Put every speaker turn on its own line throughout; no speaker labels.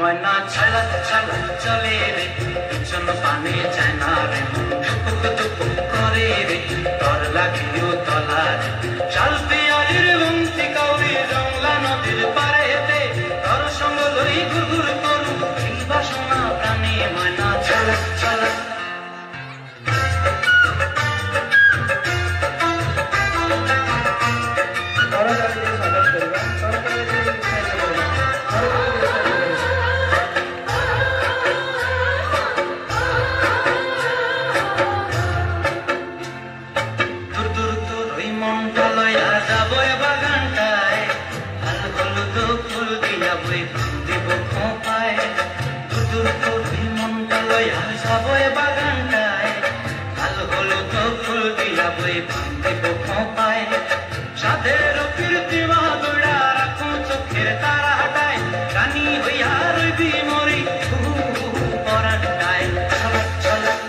ময়না ছলক ছলক চলে রে পিছন পানে যায় না রে টুকুক টুকুক করে রে তর লাগিও তলার শাল পিয়ালির বন্তি কাউরি জংলা নদীর পারেতে তর সঙ্গ লই ঘুরঘুর করু এই বাসনা প্রাণে ময়না ছলক ছলক সাধের কীর্তি মাগুড়া রাখুন চোখের তারা হাটায় রানী হইয়া রইবি মরি পরাটায় ছলক ছলক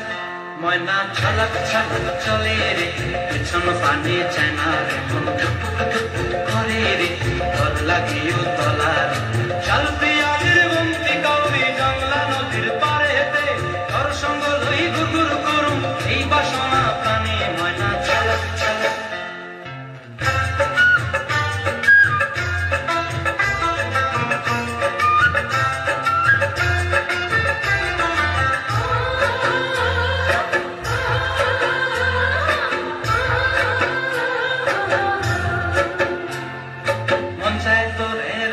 ময়না ছলক ছলক চলে রে পিছন পানে যায় না রে মন টুকুক টুকুক করে রে তর লাগিও তলার শাল পিয়ালির বন্তি কাউরি জংলা নদীর পারে হেতে তর সঙ্গ লই ঘুরঘুর করুম এই বাসনা প্রাণে ময়না ছলক ছলক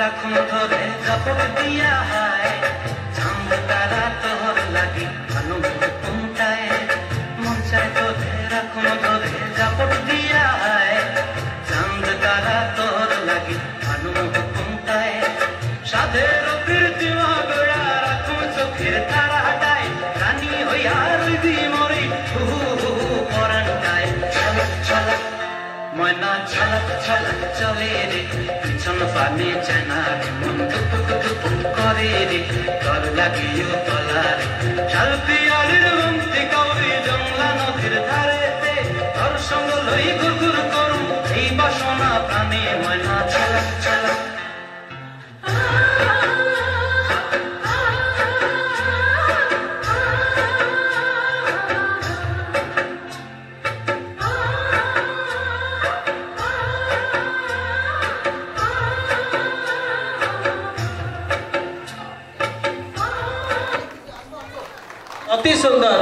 রাখুন ধরে জাপট দিয়া হায় চাঁদ তারা তোর লাগি ভালো কোনটায় মন চায় তোরে রাখুন ধরে জাপট দিয়া হায় চাঁদ তারা তোর লাগি ভালো কোনটায় সাধের কীর্তি মাগুড়া রাখুন চোখের তারা হাটায় রানী হইয়া রইবি মরি পরানটায় ছলক ছলক ময়না ছলক ছলক চলে রে পিছন পানে যায় না রে মন টুকুক টুকুক করে রে তর লাগিও তলার শাল পিয়ালির বন্তি কাউরি জংলা নদীর ধারেতে তর সঙ্গ লই ঘুরঘুর করুম এই বাসনা প্রাণে ময়না ছলক ছলক
अति सुंदर।